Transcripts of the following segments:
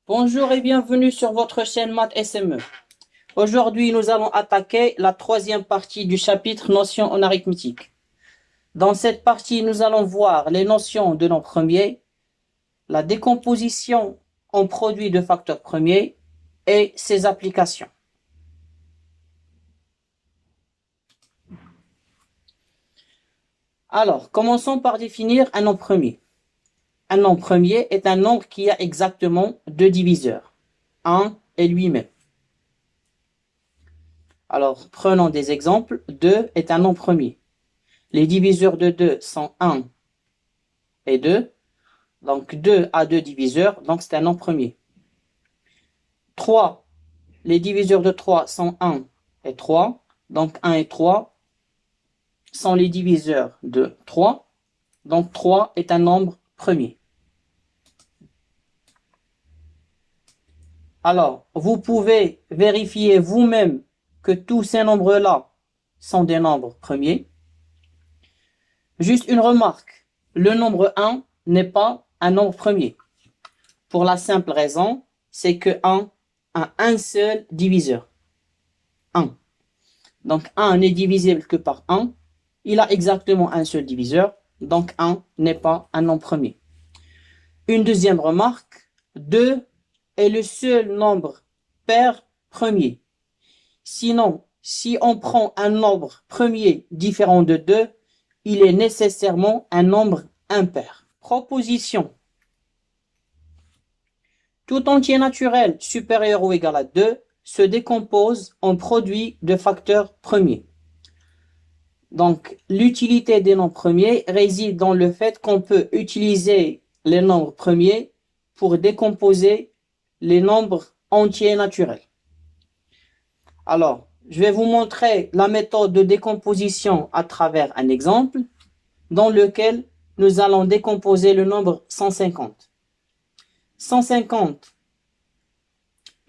Bonjour et bienvenue sur votre chaîne Maths SME. Aujourd'hui, nous allons attaquer la troisième partie du chapitre notions en arithmétique. Dans cette partie, nous allons voir les notions de nombres premiers, la décomposition en produits de facteurs premiers et ses applications. Alors, commençons par définir un nombre premier. Un nombre premier est un nombre qui a exactement deux diviseurs, 1 et lui-même. Alors, prenons des exemples. 2 est un nombre premier. Les diviseurs de 2 sont 1 et 2. Donc, 2 a deux diviseurs, donc c'est un nombre premier. 3, les diviseurs de 3 sont 1 et 3. Donc, 1 et 3 sont les diviseurs de 3. Donc, 3 est un nombre premier. Alors, vous pouvez vérifier vous-même que tous ces nombres-là sont des nombres premiers. Juste une remarque, le nombre 1 n'est pas un nombre premier. Pour la simple raison, c'est que 1 a un seul diviseur. 1. Donc 1 n'est divisible que par 1. Il a exactement un seul diviseur. Donc 1 n'est pas un nombre premier. Une deuxième remarque, 2 est le seul nombre pair premier. Sinon, si on prend un nombre premier différent de 2, il est nécessairement un nombre impair. Proposition. Tout entier naturel supérieur ou égal à 2 se décompose en produit de facteurs premiers. Donc, l'utilité des nombres premiers réside dans le fait qu'on peut utiliser les nombres premiers pour décomposer les nombres entiers naturels. Alors, je vais vous montrer la méthode de décomposition à travers un exemple dans lequel nous allons décomposer le nombre 150. 150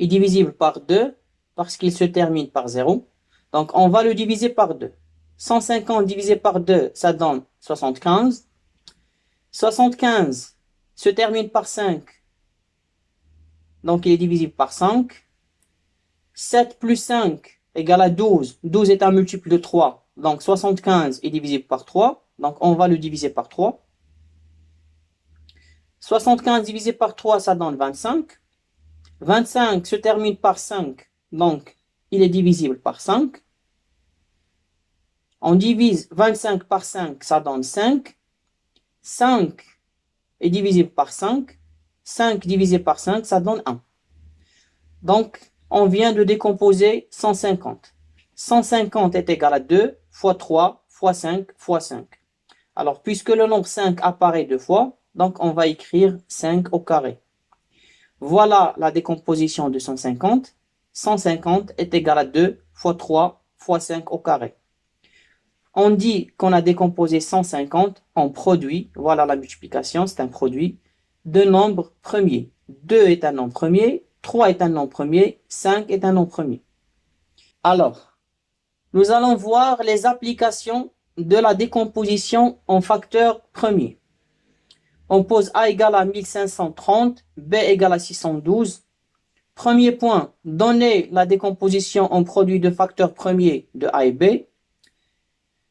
est divisible par 2 parce qu'il se termine par 0. Donc, on va le diviser par 2. 150 divisé par 2, ça donne 75. 75 se termine par 5. Donc, il est divisible par 5. 7 plus 5 égale à 12. 12 est un multiple de 3. Donc, 75 est divisible par 3. Donc, on va le diviser par 3. 75 divisé par 3, ça donne 25. 25 se termine par 5. Donc, il est divisible par 5. On divise 25 par 5, ça donne 5. 5 est divisible par 5. 5 divisé par 5, ça donne 1. Donc, on vient de décomposer 150. 150 est égal à 2 fois 3 fois 5 fois 5. Alors, puisque le nombre 5 apparaît deux fois, donc on va écrire 5 au carré. Voilà la décomposition de 150. 150 est égal à 2 fois 3 fois 5 au carré. On dit qu'on a décomposé 150 en produit, voilà la multiplication, c'est un produit, de nombres premiers. 2 est un nombre premier, 3 est un nombre premier, 5 est un nombre premier. Alors, nous allons voir les applications de la décomposition en facteurs premiers. On pose A égale à 1530, B égale à 612. Premier point, donner la décomposition en produit de facteurs premiers de A et B.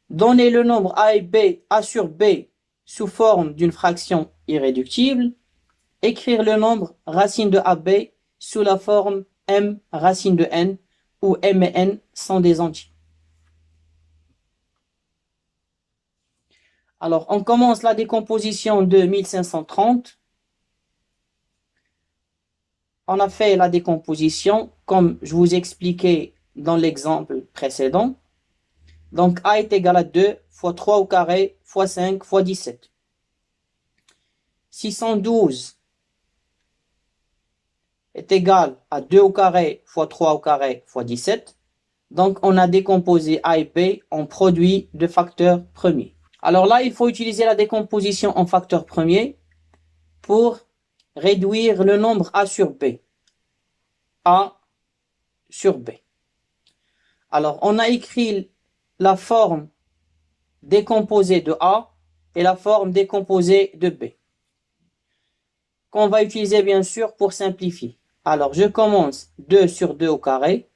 Donner le nombre A et B, A sur B, sous forme d'une fraction irréductible. Écrire le nombre racine de AB sous la forme M racine de N, où M et N sont des entiers. Alors, on commence la décomposition de 1530. On a fait la décomposition comme je vous expliquais dans l'exemple précédent. Donc, A est égal à 2 fois 3 au carré fois 5 fois 17. 612 est égal à 2 au carré fois 3 au carré fois 17. Donc, on a décomposé A et B en produits de facteurs premiers. Alors là, il faut utiliser la décomposition en facteurs premiers pour réduire le nombre A sur B. A sur B. Alors, on a écrit la forme décomposée de A et la forme décomposée de B. qu'on va utiliser bien sûr pour simplifier. Alors, je commence 2 sur 2 au carré.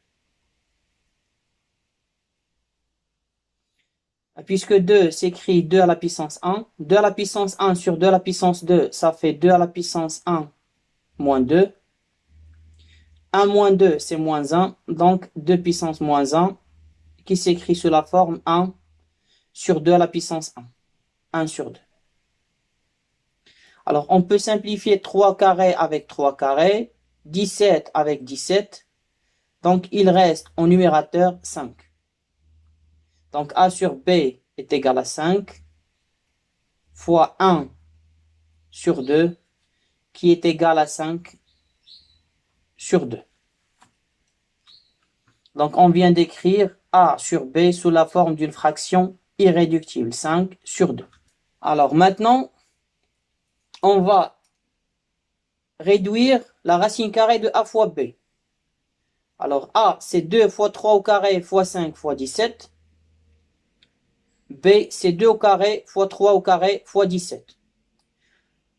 Puisque 2 s'écrit 2 à la puissance 1. 2 à la puissance 1 sur 2 à la puissance 2, ça fait 2 à la puissance 1 moins 2. 1 moins 2, c'est moins 1. Donc, 2 puissance moins 1, qui s'écrit sous la forme 1 sur 2 à la puissance 1. 1 sur 2. Alors, on peut simplifier 3 carrés avec 3 carrés, 17 avec 17. Donc, il reste en numérateur 5. Donc, A sur B est égal à 5 fois 1 sur 2 qui est égal à 5 sur 2. Donc, on vient d'écrire A sur B sous la forme d'une fraction irréductible, 5 sur 2. Alors, maintenant, on va réduire la racine carrée de A fois B. Alors, A, c'est 2 fois 3 au carré fois 5 fois 17. B, c'est 2 au carré fois 3 au carré fois 17.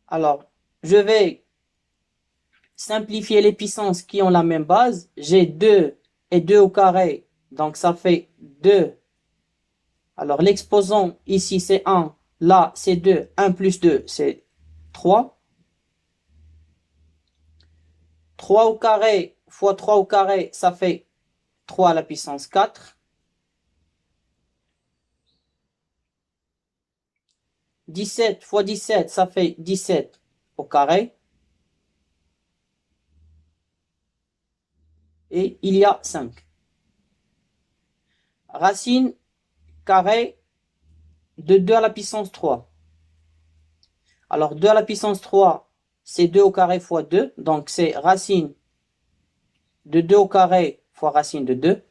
Alors, je vais simplifier les puissances qui ont la même base. J'ai 2 et 2 au carré, donc ça fait 2. Alors, l'exposant ici, c'est 1. Là, c'est 2. 1 plus 2, c'est 3. 3 au carré fois 3 au carré, ça fait 3 à la puissance 4. 17 fois 17, ça fait 17 au carré. Et il y a 5. Racine carrée de 2 à la puissance 3. Alors 2 à la puissance 3, c'est 2 au carré fois 2. Donc c'est racine de 2 au carré fois racine de 2.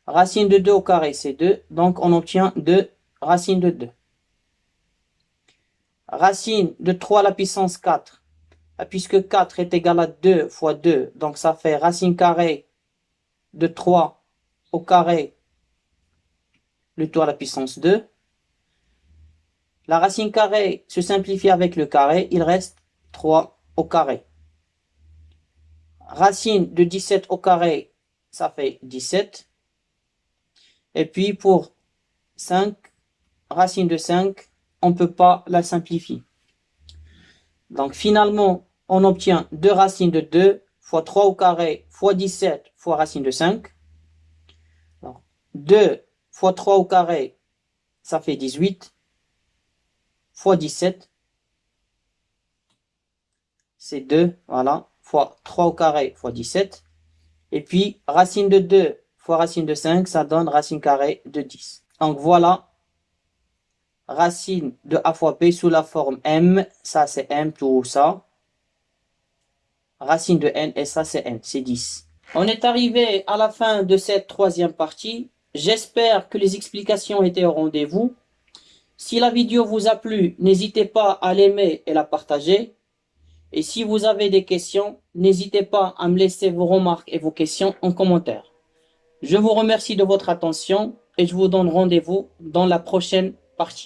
Racine de 2 au carré, c'est 2. Donc on obtient 2 racine de 2. Racine de 3 à la puissance 4. Puisque 4 est égal à 2 fois 2, donc ça fait racine carrée de 3 au carré, le tout à la puissance 2. La racine carrée se simplifie avec le carré, il reste 3 au carré. Racine de 17 au carré, ça fait 17. Et puis pour 5, racine de 5, on ne peut pas la simplifier. Donc finalement, on obtient 2 racines de 2 fois 3 au carré fois 17 fois racine de 5. Donc, 2 fois 3 au carré, ça fait 18 fois 17. C'est 2, voilà, fois 3 au carré fois 17. Et puis, racine de 2 fois racine de 5, ça donne racine carrée de 10. Donc voilà, racine de A fois B sous la forme M, ça c'est M, tout ça. Racine de N, et ça c'est N, c'est 10. On est arrivé à la fin de cette troisième partie. J'espère que les explications étaient au rendez-vous. Si la vidéo vous a plu, n'hésitez pas à l'aimer et la partager. Et si vous avez des questions, n'hésitez pas à me laisser vos remarques et vos questions en commentaire. Je vous remercie de votre attention et je vous donne rendez-vous dans la prochaine partie.